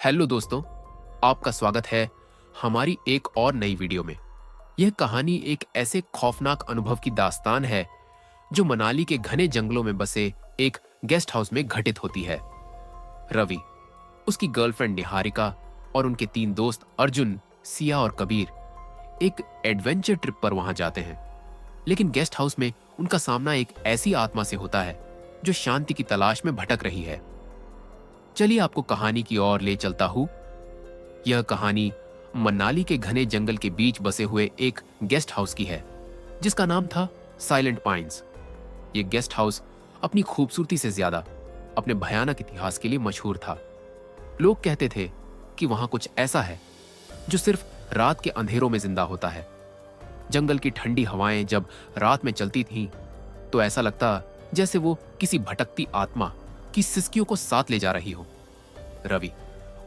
Hello दोस्तों, आपका स्वागत है हमारी एक और नई वीडियो में। यह कहानी एक ऐसे खौफनाक अनुभव की दास्तान है जो मनाली के घने जंगलों में बसे एक गेस्ट हाउस में घटित होती है। रवि, उसकी गर्लफ्रेंड निहारिका और उनके 3 दोस्त अर्जुन, सिया और कबीर एक एडवेंचर ट्रिप पर वहां जाते हैं। लेकिन गेस्ट हाउस में उनका सामना एक ऐसी आत्मा से होता है जो शांति की तलाश में भटक रही है। चलिए आपको कहानी की ओर ले चलता हूं। यह कहानी मनाली के घने जंगल के बीच बसे हुए एक गेस्ट हाउस की है जिसका नाम था साइलेंट पाइन्स। यह गेस्ट हाउस अपनी खूबसूरती से ज्यादा अपने भयानक इतिहास के लिए मशहूर था। लोग कहते थे कि वहां कुछ ऐसा है जो सिर्फ रात के अंधेरों में जिंदा होता है। जंगल की ठंडी हवाएं जब रात में चलती थीं तो ऐसा लगता जैसे वो किसी भटकती आत्मा की सिसकियों को साथ ले जा रही हो। रवि,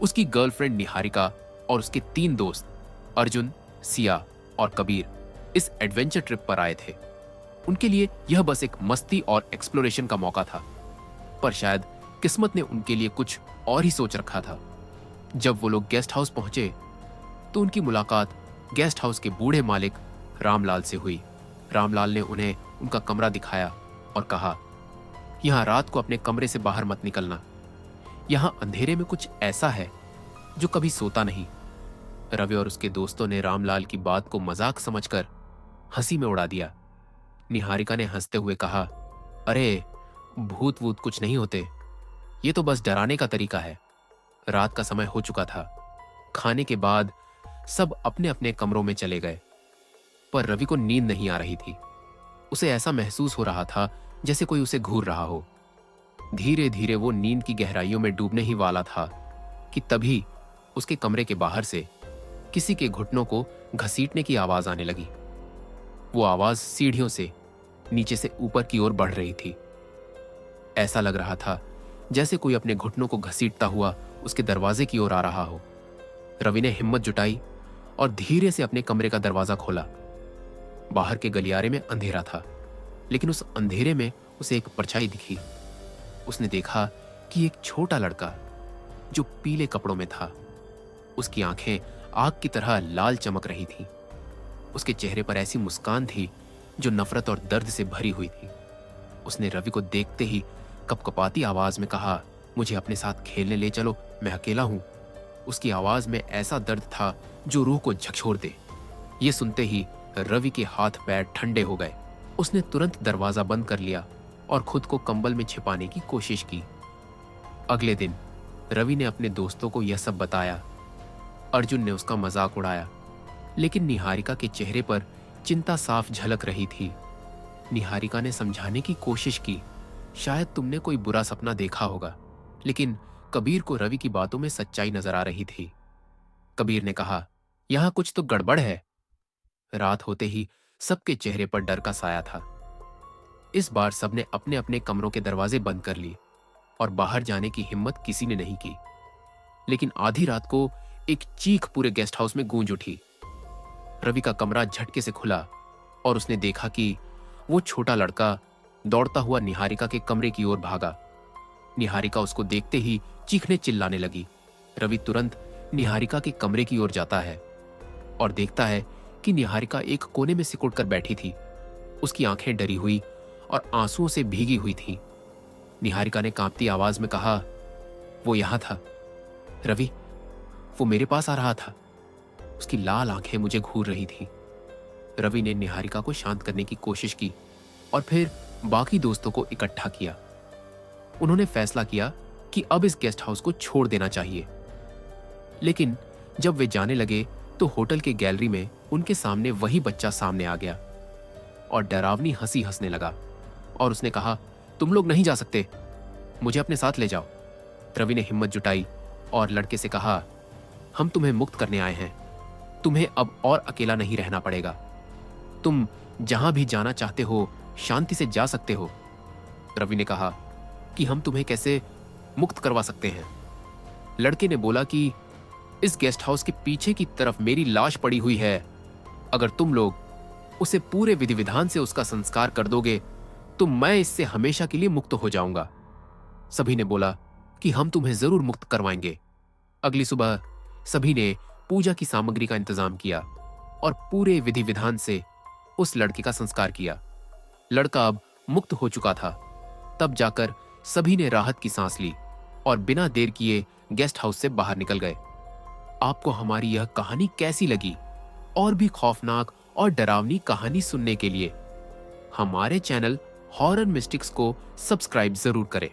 उसकी गर्लफ्रेंड निहारिका और उसके 3 दोस्त अर्जुन, सिया और कबीर इस एडवेंचर ट्रिप पर आए थे। उनके लिए यह बस एक मस्ती और एक्सप्लोरेशन का मौका था, पर शायद किस्मत ने उनके लिए कुछ और ही सोच रखा था। जब वो लोग गेस्ट हाउस पहुंचे तो उनकी मुलाकात गेस्ट हाउस के बूढ़े मालिक रामलाल से हुई। रामलाल ने उन्हें उनका कमरा दिखाया और कहा, यहां रात को अपने कमरे से बाहर मत निकलना। यहां अंधेरे में कुछ ऐसा है जो कभी सोता नहीं। रवि और उसके दोस्तों ने रामलाल की बात को मजाक समझकर हंसी में उड़ा दिया। निहारिका ने हंसते हुए कहा, अरे भूत वूत कुछ नहीं होते, ये तो बस डराने का तरीका है। रात का समय हो चुका था। खाने के बाद सब अपने अपने कमरों में चले गए, पर रवि को नींद नहीं आ रही थी। उसे ऐसा महसूस हो रहा था जैसे कोई उसे घूर रहा हो। धीरे धीरे वो नींद की गहराइयों में डूबने ही वाला था कि तभी उसके कमरे के बाहर से किसी के घुटनों को घसीटने की आवाज आने लगी। वो आवाज सीढ़ियों से नीचे से ऊपर की ओर बढ़ रही थी। ऐसा लग रहा था जैसे कोई अपने घुटनों को घसीटता हुआ उसके दरवाजे की ओर आ रहा हो। रवि ने हिम्मत जुटाई और धीरे से अपने कमरे का दरवाजा खोला। बाहर के गलियारे में अंधेरा था, लेकिन उस अंधेरे में उसे एक परछाई दिखी। उसने देखा कि एक छोटा लड़का जो पीले कपड़ों में था, उसकी आंखें आग की तरह लाल चमक रही थीं। उसके चेहरे पर ऐसी मुस्कान थी जो नफरत और दर्द से भरी हुई थी। उसने रवि को देखते ही कपकपाती आवाज में कहा, मुझे अपने साथ खेलने ले चलो, मैं अकेला हूं। उसकी आवाज में ऐसा दर्द था जो रूह को झकझोर दे। ये सुनते ही रवि के हाथ पैर ठंडे हो गए। उसने तुरंत दरवाजा बंद कर लिया और खुद को कंबल में छिपाने की कोशिश की। अगले दिन रवि ने अपने दोस्तों को यह सब बताया। अर्जुन ने उसका मजाक उड़ाया, लेकिन निहारिका के चेहरे पर चिंता साफ झलक रही थी। निहारिका ने समझाने की कोशिश की, शायद तुमने कोई बुरा सपना देखा होगा। लेकिन कबीर को रवि की बातों में सच्चाई नजर आ रही थी। कबीर ने कहा, यहां कुछ तो गड़बड़ है। रात होते ही सबके चेहरे पर डर का साया था। इस बार सबने अपने अपने कमरों के दरवाजे बंद कर लिए और बाहर जाने की हिम्मत किसी ने नहीं की। लेकिन आधी रात को एक चीख पूरे गेस्ट हाउस में गूंज उठी। रवि का कमरा झटके से खुला और उसने देखा कि वो छोटा लड़का दौड़ता हुआ निहारिका के कमरे की ओर भागा। निहारिका उसको देखते ही चीखने चिल्लाने लगी। रवि तुरंत निहारिका के कमरे की ओर जाता है और देखता है कि निहारिका एक कोने में सिकुड़कर बैठी थी। उसकी आंखें डरी हुई और आंसुओं से भीगी हुई थीं। निहारिका ने कांपती आवाज में कहा, वो यहां था रवि, वो मेरे पास आ रहा था। उसकी लाल आंखें मुझे घूर रही थीं। रवि ने निहारिका को शांत करने की कोशिश की और फिर बाकी दोस्तों को इकट्ठा किया। उन्होंने फैसला किया कि अब इस गेस्ट हाउस को छोड़ देना चाहिए। लेकिन जब वे जाने लगे तो होटल के गैलरी में उनके सामने वही बच्चा सामने आ गया और डरावनी हंसी हंसने लगा और उसने कहा, तुम लोग नहीं जा सकते, मुझे अपने साथ ले जाओ। रवि ने हिम्मत जुटाई और लड़के से कहा, हम तुम्हें मुक्त करने आए हैं, तुम्हें अब और अकेला नहीं रहना पड़ेगा। तुम जहां भी जाना चाहते हो शांति से जा सकते हो। रवि ने कहा कि हम तुम्हें कैसे मुक्त करवा सकते हैं। लड़के ने बोला कि इस गेस्ट हाउस के पीछे की तरफ मेरी लाश पड़ी हुई है। अगर तुम लोग उसे पूरे विधि विधान से उसका संस्कार कर दोगे तो मैं इससे हमेशा के लिए मुक्त हो जाऊंगा। सभी ने बोला कि हम तुम्हें जरूर मुक्त करवाएंगे अगली सुबह सभी ने पूजा की सामग्री का इंतजाम किया और पूरे विधि विधान से उस लड़के का संस्कार किया। लड़का अब मुक्त हो चुका था। तब जाकर सभी ने राहत की सांस ली और बिना देर किए गेस्ट हाउस से बाहर निकल गए। आपको हमारी यह कहानी कैसी लगी? और भी खौफनाक और डरावनी कहानी सुनने के लिए हमारे चैनल हॉरर मिस्टिक्स को सब्सक्राइब जरूर करें।